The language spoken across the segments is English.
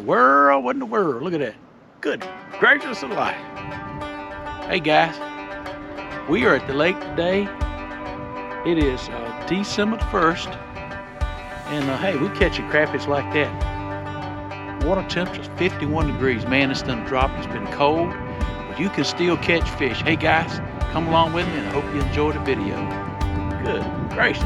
world? What in the world? Look at that. Good gracious alive. Hey guys, we are at the lake today. It is December 1st. And hey, we catching crappies like that. Water temperature is 51 degrees. Man, it's done dropped. It's been cold, but you can still catch fish. Hey guys, come along with me and I hope you enjoy the video. Good gracious.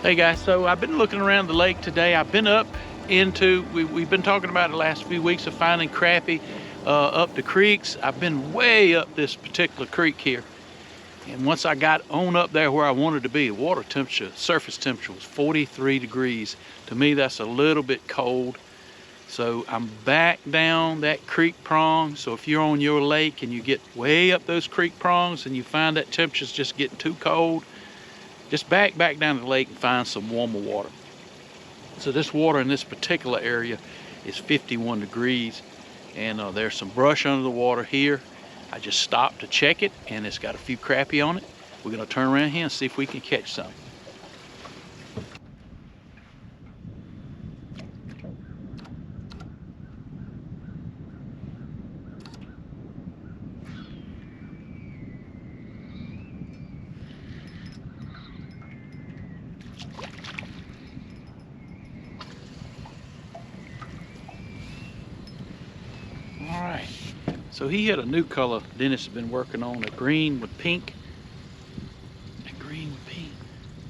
Hey guys, so I've been looking around the lake today. I've been up into, we've been talking about the last few weeks of finding crappie up the creeks. I've been way up this particular creek here. And once I got on up there where I wanted to be, the water temperature, surface temperature was 43 degrees. To me, that's a little bit cold. So I'm back down that creek prong. So if you're on your lake and you get way up those creek prongs and you find that temperature's just getting too cold, just back down to the lake and find some warmer water. So this water in this particular area is 51 degrees. And there's some brush under the water here. I just stopped to check it and it's got a few crappie on it. We're gonna turn around here and see if we can catch some. All right. So he had a new color Dennis has been working on, a green with pink. A green with pink.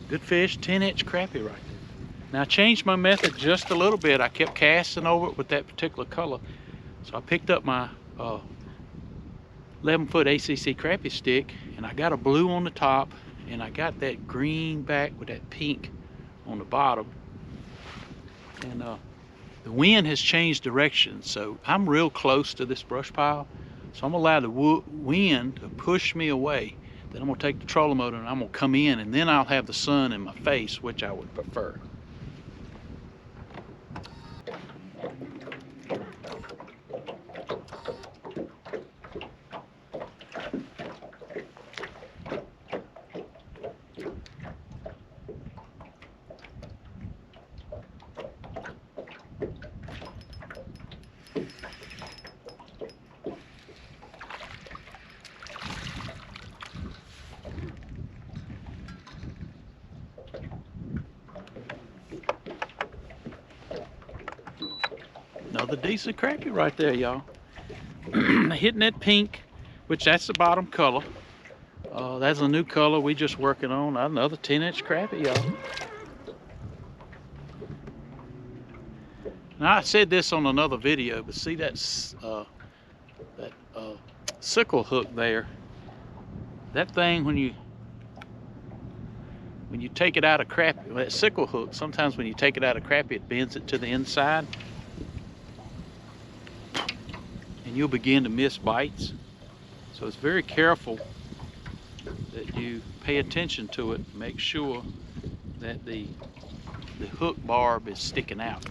Good fish, 10-inch crappie right there. Now I changed my method just a little bit. I kept casting over it with that particular color. So I picked up my 11-foot ACC crappie stick and I got a blue on the top and I got that green back with that pink on the bottom. And the wind has changed direction, so I'm real close to this brush pile. So I'm gonna allow the wind to push me away. Then I'm gonna take the trolling motor and I'm gonna come in and then I'll have the sun in my face, which I would prefer. Another decent crappie right there, y'all. Hitting that pink, which that's the bottom color. That's a new color we just working on. Another 10-inch crappie, y'all. Now I said this on another video, but see that sickle hook there. That thing when you take it out of crappie, that sickle hook, sometimes when you take it out of crappie, it bends it to the inside. And you'll begin to miss bites. So it's very careful that you pay attention to it. Make sure that the hook barb is sticking out.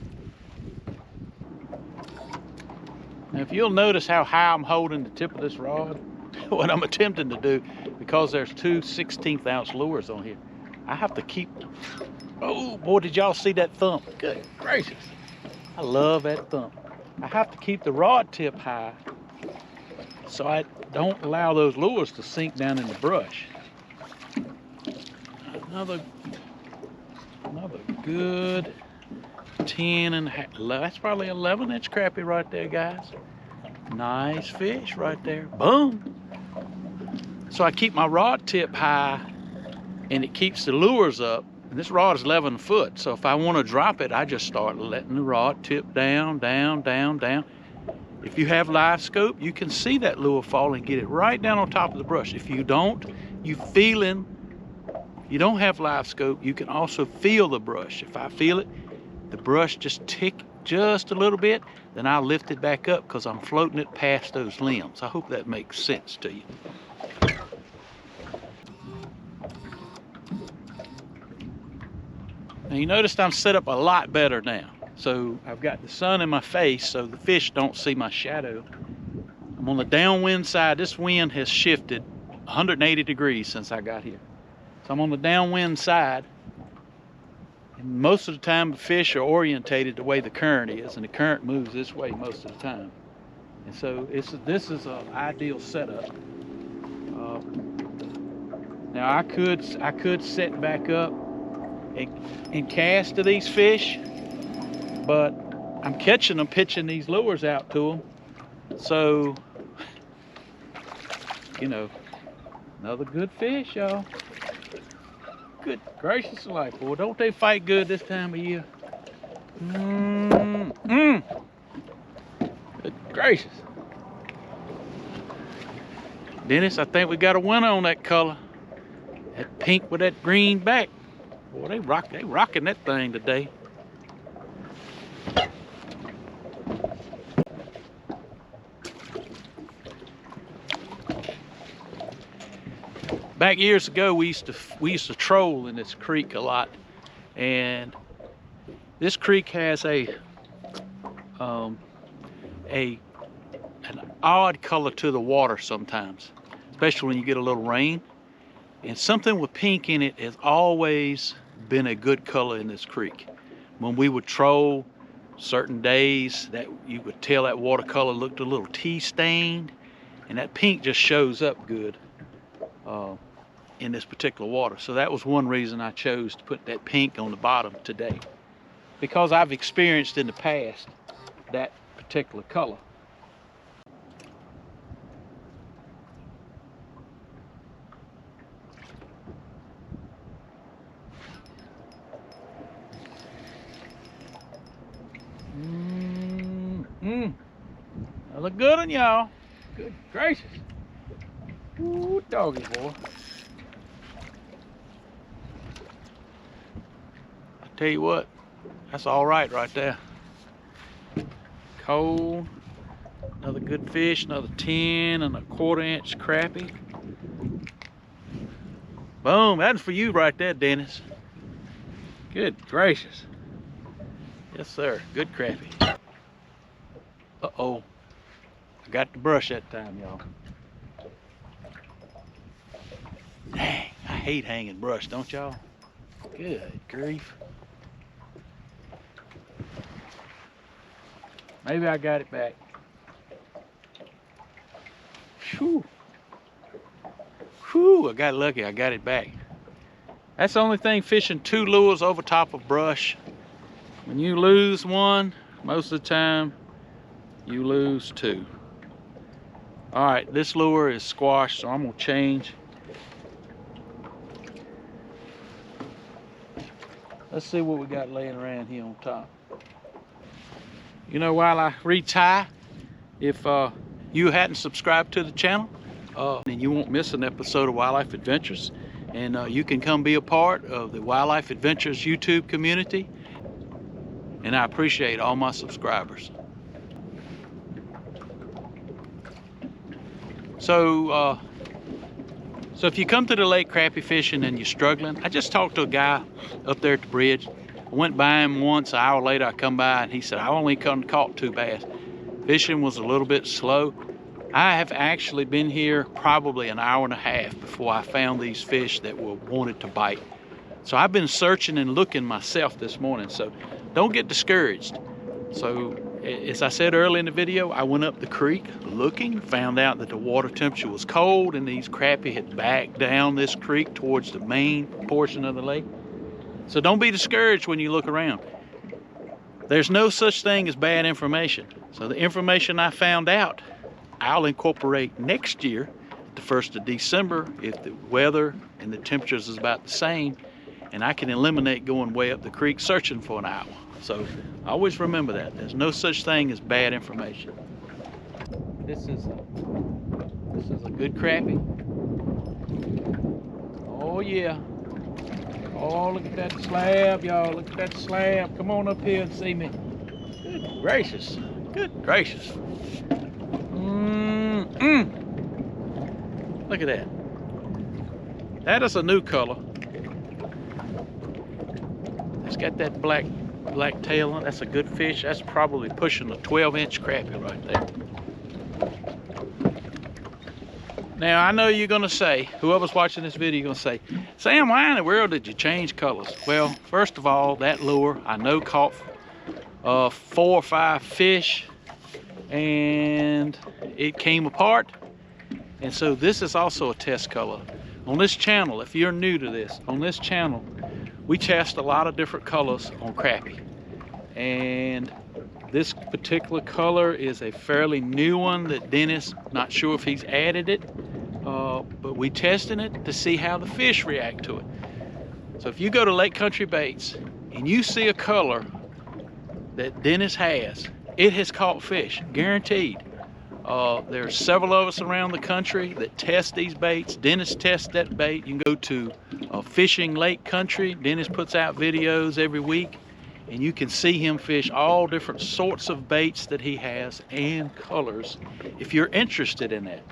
Now if you'll notice how high I'm holding the tip of this rod, what I'm attempting to do, because there's two 16th ounce lures on here, I have to keep, oh boy, did y'all see that thump? Good gracious. I love that thump. I have to keep the rod tip high so I don't allow those lures to sink down in the brush. Another good 10.5, that's probably 11-inch crappie right there, guys. Nice fish right there, boom. So I keep my rod tip high and it keeps the lures up. And this rod is 11 foot, so if I want to drop it, I just start letting the rod tip down, down, down, down. If you have live scope, you can see that lure fall and get it right down on top of the brush. If you don't, you don't have live scope, you can also feel the brush. If I feel it, the brush just tick just a little bit, then I'll lift it back up because I'm floating it past those limbs. I hope that makes sense to you. Now you noticed I'm set up a lot better now. So I've got the sun in my face so the fish don't see my shadow. I'm on the downwind side. This wind has shifted 180 degrees since I got here. So I'm on the downwind side most of the time the fish are orientated the way the current is, and the current moves this way most of the time. And so this is an ideal setup. Now I could set back up and cast to these fish, but I'm catching them, pitching these lures out to them. So, you know, another good fish, y'all. Good gracious life, boy. Don't they fight good this time of year? Good gracious. Dennis, I think we got a winner on that color. That pink with that green back. Boy, they rocking that thing today. Back years ago, we used to troll in this creek a lot, and this creek has an odd color to the water sometimes, especially when you get a little rain. And something with pink in it has always been a good color in this creek. When we would troll certain days, that you could tell that watercolor looked a little tea stained, and that pink just shows up good in this particular water. So that was one reason I chose to put that pink on the bottom today, because I've experienced in the past that particular color. That look good on y'all. Good gracious. Ooh, doggy boy. I tell you what, that's all right there. Cold. Another good fish, another 10 1/4 inch crappie. Boom, that's for you right there, Dennis. Good gracious. Yes, sir, good crappie. Uh-oh, I got the brush that time, y'all. Dang, I hate hanging brush, don't y'all? Good grief. Maybe I got it back. Whew. Whew, I got lucky, I got it back. That's the only thing fishing 2 lures over top of brush. When you lose one, most of the time, you lose 2. All right, this lure is squashed, so I'm gonna change. Let's see what we got laying around here on top. You know, while I retie, if you hadn't subscribed to the channel, and you won't miss an episode of Wildlife Adventures, and you can come be a part of the Wildlife Adventures YouTube community, and I appreciate all my subscribers. So if you come to the lake crappie fishing and you're struggling, I just talked to a guy up there at the bridge. I went by him once, an hour later I come by and he said, I only caught 2 bass. Fishing was a little bit slow. I have actually been here probably an hour and a half before I found these fish that wanted to bite. So I've been searching and looking myself this morning, so don't get discouraged. So as I said earlier in the video, I went up the creek looking, found out that the water temperature was cold and these crappie had backed down this creek towards the main portion of the lake. So don't be discouraged when you look around. There's no such thing as bad information. So the information I found out, I'll incorporate next year, the 1st of December, if the weather and the temperatures is about the same, and I can eliminate going way up the creek searching for an hour. So always remember that. There's no such thing as bad information. This is a good crappie. Oh yeah. Oh, look at that slab, y'all. Look at that slab. Come on up here and see me. Good gracious. Good gracious. Look at that. That is a new color. It's got that black tail on it. That's a good fish. That's probably pushing a 12-inch crappie right there. Now, I know you're gonna say, whoever's watching this video, you're gonna say, Sam, why in the world did you change colors? Well, first of all, that lure I know caught 4 or 5 fish, and it came apart. And so this is also a test color. On this channel, if you're new to this, on this channel, we test a lot of different colors on crappie. And this particular color is a fairly new one that Dennis, not sure if he's added it, but we testing it to see how the fish react to it. So if you go to Lake Country Baits and you see a color that Dennis has, it has caught fish, guaranteed. There's several of us around the country that test these baits. Dennis tests that bait. You can go to Fishing Lake Country. Dennis puts out videos every week, and you can see him fish all different sorts of baits that he has and colors if you're interested in that.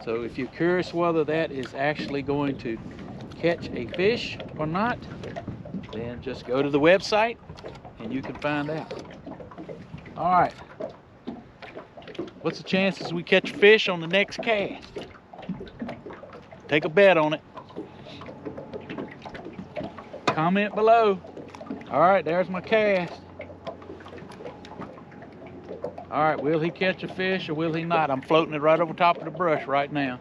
So if you're curious whether that is actually going to catch a fish or not, then just go to the website and you can find out. All right. What's the chances we catch a fish on the next cast? Take a bet on it. Comment below. All right, there's my cast. All right, will he catch a fish or will he not? I'm floating it right over top of the brush right now.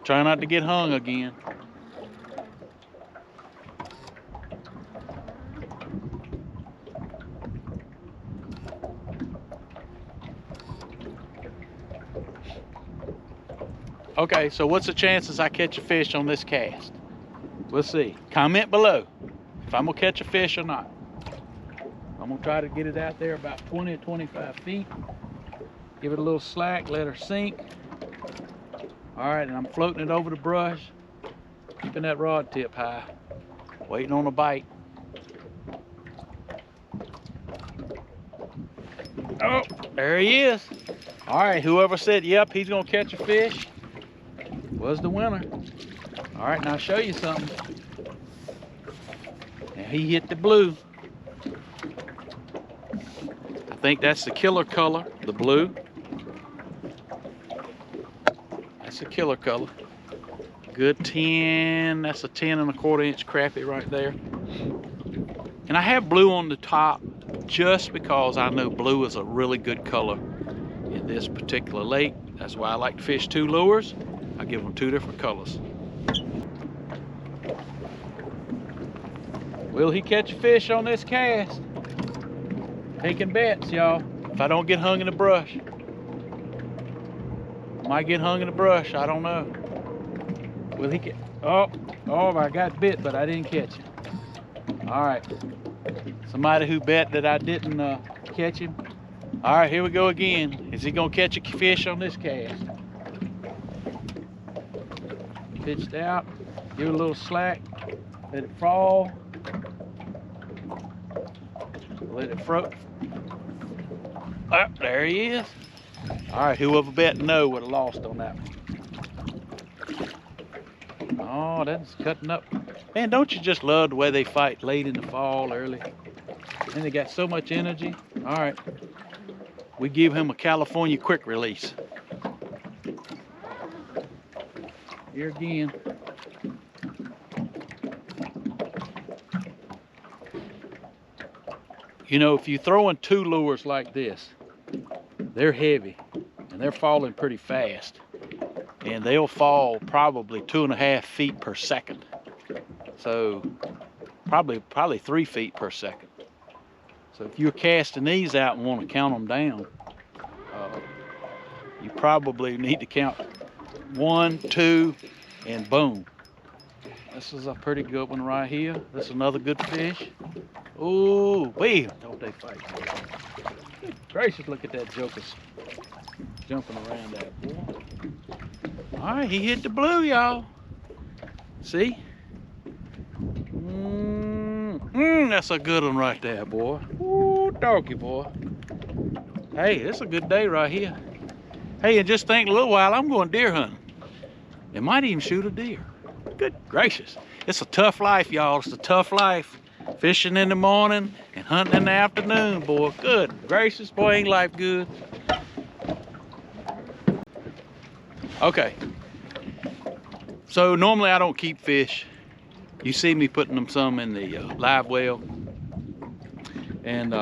Try not to get hung again. Okay, so what's the chances I catch a fish on this cast? We'll see. Comment below if I'm gonna catch a fish or not. I'm gonna try to get it out there about 20 or 25 feet. Give it a little slack, let her sink. All right, and I'm floating it over the brush, keeping that rod tip high, waiting on a bite. Oh, there he is. All right, whoever said, yep, he's gonna catch a fish, was the winner. All right, now I'll show you something. Now he hit the blue. I think that's the killer color, the blue. That's the killer color. Good 10, that's a 10 1/4 inch crappie right there. And I have blue on the top just because I know blue is a really good color in this particular lake. That's why I like to fish 2 lures. I give them 2 different colors. Will he catch a fish on this cast? Taking bets, y'all. If I don't get hung in the brush. I might get hung in the brush, I don't know. Will he catch? Oh, I got bit, but I didn't catch him. All right. Somebody who bet that I didn't catch him. All right, here we go again. Is he gonna catch a fish on this cast? Pitched out, give it a little slack, let it fall. Let it float. Oh, there he is. All right, whoever bet no would have lost on that one. Oh, that's cutting up. Man, don't you just love the way they fight late in the fall, early? And they got so much energy. All right, we give him a California quick release. Here again. You know, if you're throwing 2 lures like this, they're heavy and they're falling pretty fast, and they'll fall probably 2.5 feet per second. So probably 3 feet per second. So if you're casting these out and want to count them down, you probably need to count 1, 2, and boom. This is a pretty good one right here. This is another good fish. Ooh, wee, don't they fight. Good gracious, look at that joker jumping around that boy. All right, he hit the blue, y'all. See? That's a good one right there, boy. Ooh, doggy, boy. Hey, it's a good day right here. Hey, and just think, a little while, I'm going deer hunting. They might even shoot a deer. Good gracious. It's a tough life, y'all. It's a tough life. Fishing in the morning and hunting in the afternoon, boy. Good gracious, boy, ain't life good. Okay. So normally I don't keep fish. You see me putting them some in the live well. And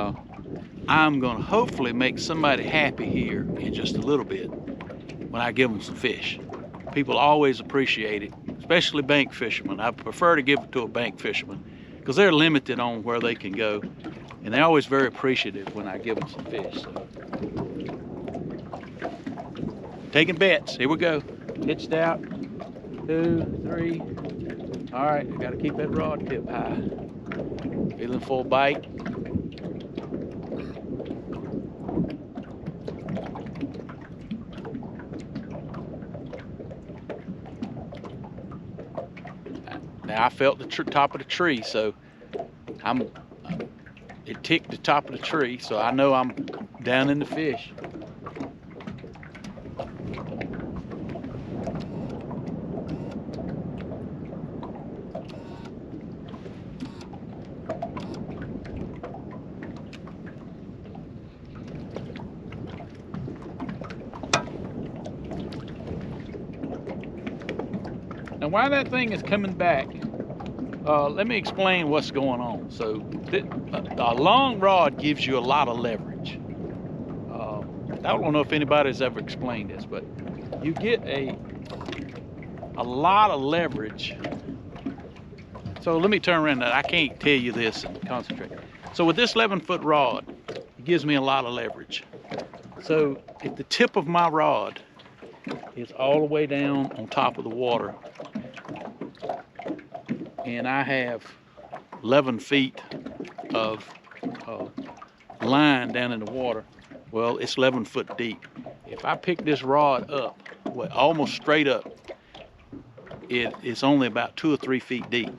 I'm gonna hopefully make somebody happy here in just a little bit when I give them some fish. People always appreciate it, especially bank fishermen. I prefer to give it to a bank fisherman because they're limited on where they can go. And they're always very appreciative when I give them some fish. So. Taking bets, here we go. Hitched out, 2, 3. All right, I gotta keep that rod tip high. Feeling full bite. Now I felt the top of the tree, so it ticked the top of the tree, so I know I'm down in the fish. Now while that thing is coming back, let me explain what's going on. So a long rod gives you a lot of leverage. I don't know if anybody's ever explained this, but you get a lot of leverage. So let me turn around. I can't tell you this and concentrate. So with this 11-foot rod, it gives me a lot of leverage. So if the tip of my rod is all the way down on top of the water, and I have 11 feet of line down in the water, well, it's 11 foot deep. If I pick this rod up, well, almost straight up, it's only about 2 or 3 feet deep.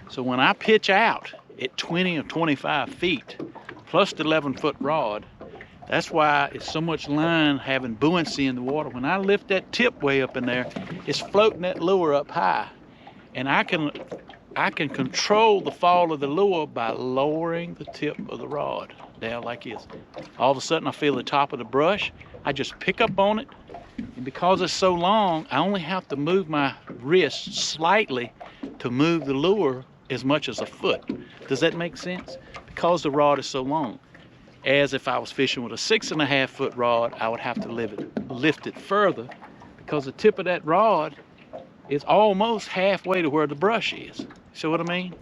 So when I pitch out at 20 or 25 feet, plus the 11-foot rod, that's why it's so much line having buoyancy in the water. When I lift that tip way up in there, it's floating that lure up high. And I can control the fall of the lure by lowering the tip of the rod down like this. All of a sudden I feel the top of the brush. I just pick up on it. And because it's so long, I only have to move my wrist slightly to move the lure as much as a foot. Does that make sense? Because the rod is so long. As if I was fishing with a 6.5-foot rod, I would have to lift it further because the tip of that rod is almost halfway to where the brush is. See what I mean?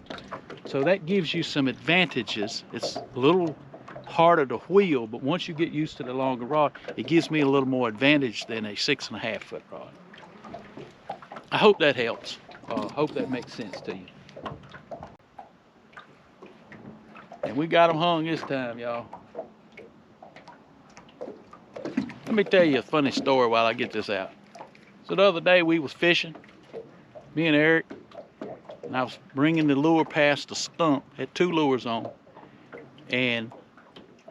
So that gives you some advantages. It's a little harder to wheel, but once you get used to the longer rod, it gives me a little more advantage than a 6.5-foot rod. I hope that helps. Hope that makes sense to you. And we got them hung this time, y'all. Let me tell you a funny story while I get this out. So the other day we was fishing, me and Eric, and I was bringing the lure past the stump, had 2 lures on, and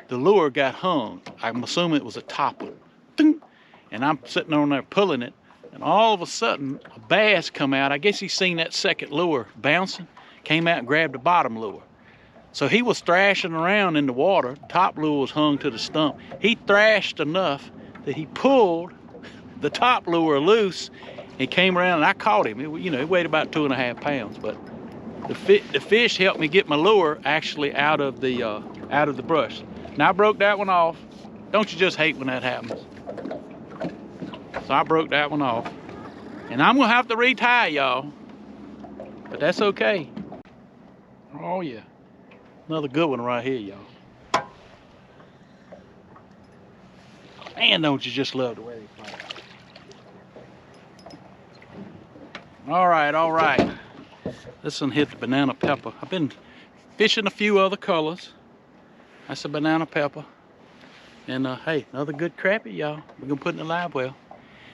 the lure got hung. I'm assuming it was a top one. Ding! And I'm sitting on there pulling it, and all of a sudden a bass come out. I guess he seen that second lure bouncing, came out and grabbed the bottom lure. So he was thrashing around in the water. Top lure was hung to the stump. He thrashed enough that he pulled the top lure loose and came around, and I caught him. It weighed about 2.5 pounds, but the fish helped me get my lure actually out of the brush. Now I broke that one off. Don't you just hate when that happens? So I broke that one off, and I'm gonna have to retie, y'all, but that's okay. Oh yeah, another good one right here, y'all. Man, don't you just love the way they play? All right. This one hit the banana pepper. I've been fishing a few other colors. That's a banana pepper. And hey, another good crappie, y'all. We're gonna put in the live well.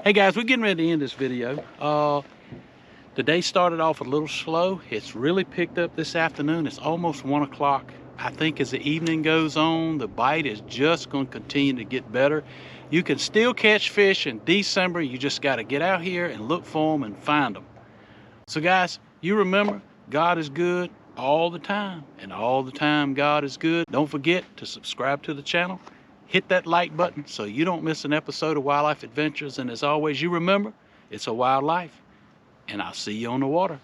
Hey guys, we're getting ready to end this video. The day started off a little slow. It's really picked up this afternoon. It's almost 1 o'clock. I think as the evening goes on, the bite is just going to continue to get better. You can still catch fish in December. You just got to get out here and look for them and find them. So guys, you remember, God is good all the time, and all the time God is good. Don't forget to subscribe to the channel. Hit that like button so you don't miss an episode of Wildlife Adventures. And as always, you remember, It's a wildlife, and I'll see you on the water.